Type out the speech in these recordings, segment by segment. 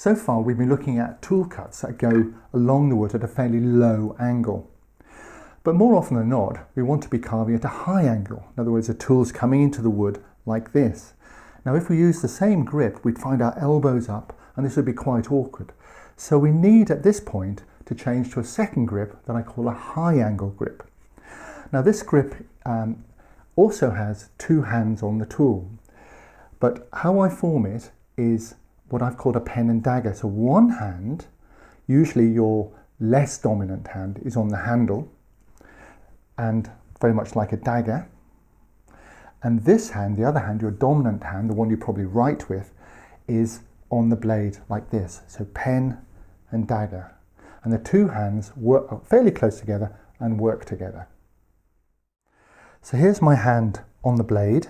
So far we've been looking at tool cuts that go along the wood at a fairly low angle. But more often than not, we want to be carving at a high angle. In other words, the tool's coming into the wood like this. Now if we use the same grip, we'd find our elbows up and this would be quite awkward. So we need at this point to change to a second grip that I call a high angle grip. Now this grip also has two hands on the tool, but how I form it is what I've called a pen and dagger. So one hand, usually your less dominant hand, is on the handle and very much like a dagger. And this hand, the other hand, your dominant hand, the one you probably write with, is on the blade like this. So pen and dagger. And the two hands work fairly close together and work together. So here's my hand on the blade,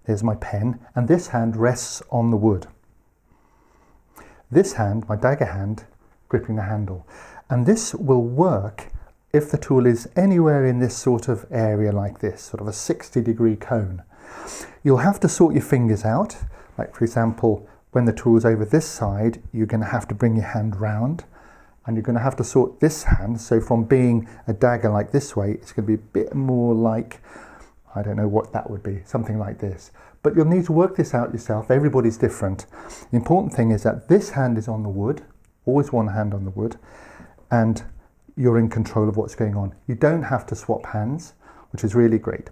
there's my pen, and this hand rests on the wood. This hand, my dagger hand, gripping the handle. And this will work if the tool is anywhere in this sort of area like this, sort of a 60-degree cone. You'll have to sort your fingers out. Like for example, when the tool's over this side, you're going to have to bring your hand round and you're going to have to sort this hand. So from being a dagger like this way, it's going to be a bit more like, I don't know what that would be, something like this. But you'll need to work this out yourself. Everybody's different. The important thing is that this hand is on the wood, always one hand on the wood, and you're in control of what's going on. You don't have to swap hands, which is really great.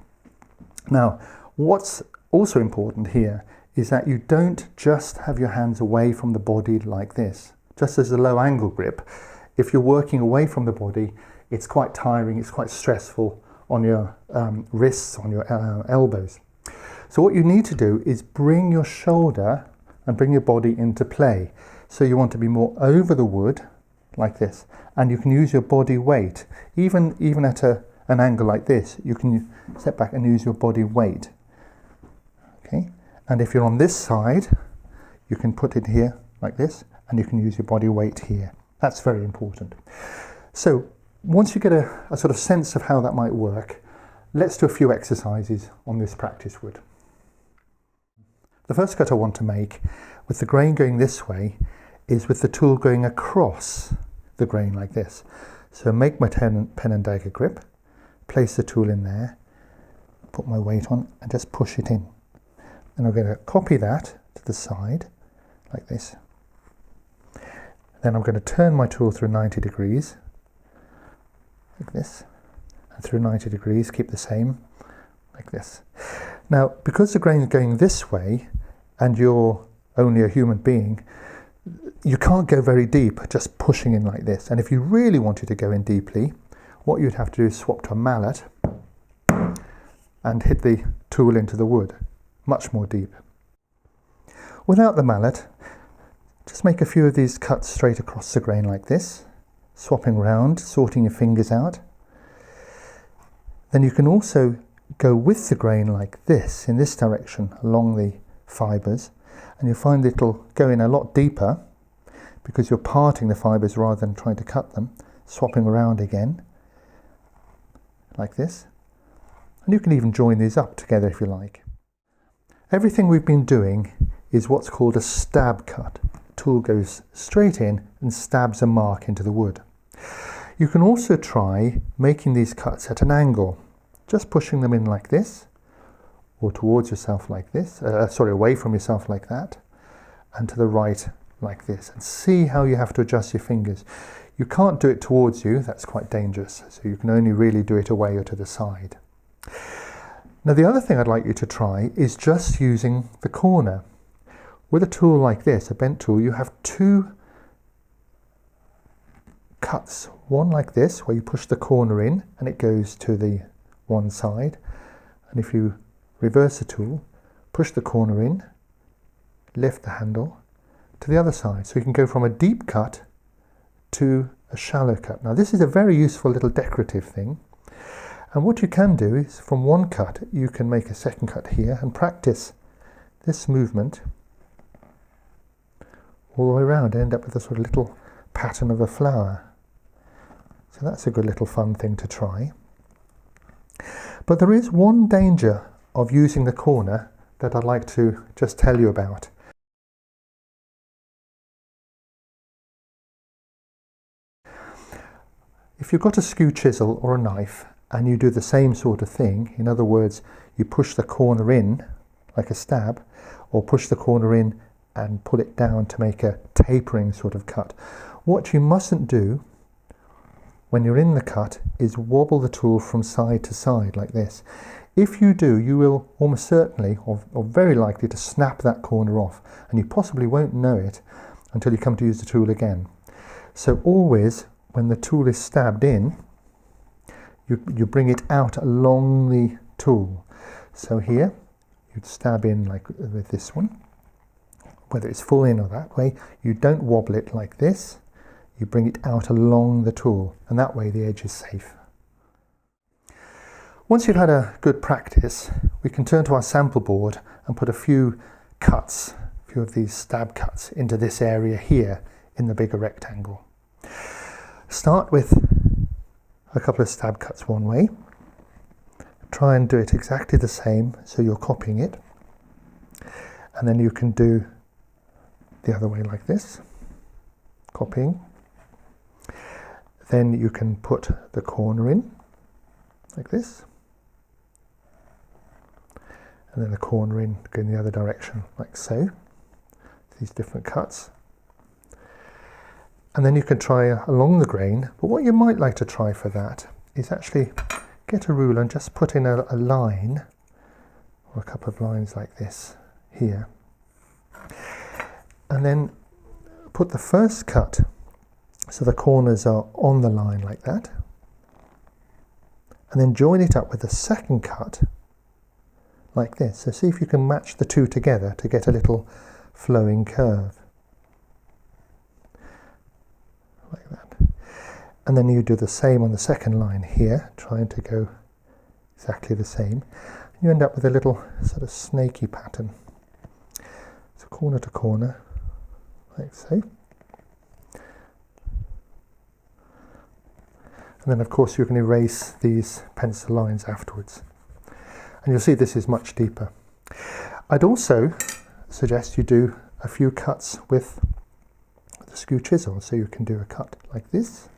Now, what's also important here is that you don't just have your hands away from the body like this. Just as a low angle grip, if you're working away from the body, it's quite tiring, it's quite stressful on your wrists, on your elbows. So what you need to do is bring your shoulder and bring your body into play. So you want to be more over the wood, like this, and you can use your body weight. Even at an angle like this, you can step back and use your body weight. Okay, and if you're on this side, you can put it here like this, and you can use your body weight here. That's very important. So once you get a sort of sense of how that might work, let's do a few exercises on this practice wood. The first cut I want to make, with the grain going this way, is with the tool going across the grain like this. So make my pen and dagger grip, place the tool in there, put my weight on and just push it in. And I'm going to copy that to the side like this. Then I'm going to turn my tool through 90 degrees like this, and through 90 degrees, keep the same like this. Now, because the grain is going this way and you're only a human being, you can't go very deep just pushing in like this. And if you really wanted to go in deeply, what you'd have to do is swap to a mallet and hit the tool into the wood, much more deep. Without the mallet, just make a few of these cuts straight across the grain like this, swapping round, sorting your fingers out. Then you can also go with the grain like this, in this direction, along the fibres, and you'll find it'll go in a lot deeper because you're parting the fibres rather than trying to cut them, swapping around again, like this. And you can even join these up together if you like. Everything we've been doing is what's called a stab cut. The tool goes straight in and stabs a mark into the wood. You can also try making these cuts at an angle, just pushing them in like this, or towards yourself like this, away from yourself like that, and to the right like this, and see how you have to adjust your fingers. You can't do it towards you, that's quite dangerous, so you can only really do it away or to the side. Now the other thing I'd like you to try is just using the corner. With a tool like this, a bent tool, you have two cuts, one like this where you push the corner in and it goes to the one side, and if you reverse the tool, push the corner in, lift the handle to the other side, so you can go from a deep cut to a shallow cut. Now this is a very useful little decorative thing, and what you can do is from one cut you can make a second cut here and practice this movement all the way around and end up with a sort of little pattern of a flower. So that's a good little fun thing to try. But there is one danger of using the corner that I'd like to just tell you about. If you've got a skew chisel or a knife and you do the same sort of thing, in other words, you push the corner in like a stab, or push the corner in and pull it down to make a tapering sort of cut, what you mustn't do when you're in the cut is wobble the tool from side to side like this. If you do, you will almost certainly, or very likely, to snap that corner off, and you possibly won't know it until you come to use the tool again. So always, when the tool is stabbed in, you bring it out along the tool. So here, you'd stab in like with this one, whether it's full in or that way. You don't wobble it like this. You bring it out along the tool, and that way the edge is safe. Once you've had a good practice, we can turn to our sample board and put a few cuts, a few of these stab cuts into this area here in the bigger rectangle. Start with a couple of stab cuts one way. Try and do it exactly the same, so you're copying it. And then you can do the other way like this, copying. Then you can put the corner in like this, and then the corner in going the other direction like so. These different cuts. And then you can try along the grain, but what you might like to try for that is actually get a ruler and just put in a line, or a couple of lines like this here, and then put the first cut so the corners are on the line like that, and then join it up with the second cut like this. So see if you can match the two together to get a little flowing curve like that. And then you do the same on the second line here, trying to go exactly the same. You end up with a little sort of snaky pattern. So corner to corner, like so. And then of course you can erase these pencil lines afterwards. And you'll see this is much deeper. I'd also suggest you do a few cuts with the skew chisel. So you can do a cut like this,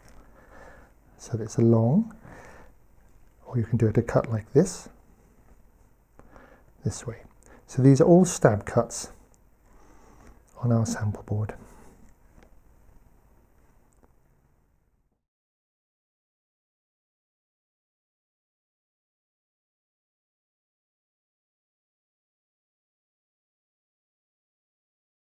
so that it's a long, or you can do it a cut like this way. So these are all stab cuts on our sample board.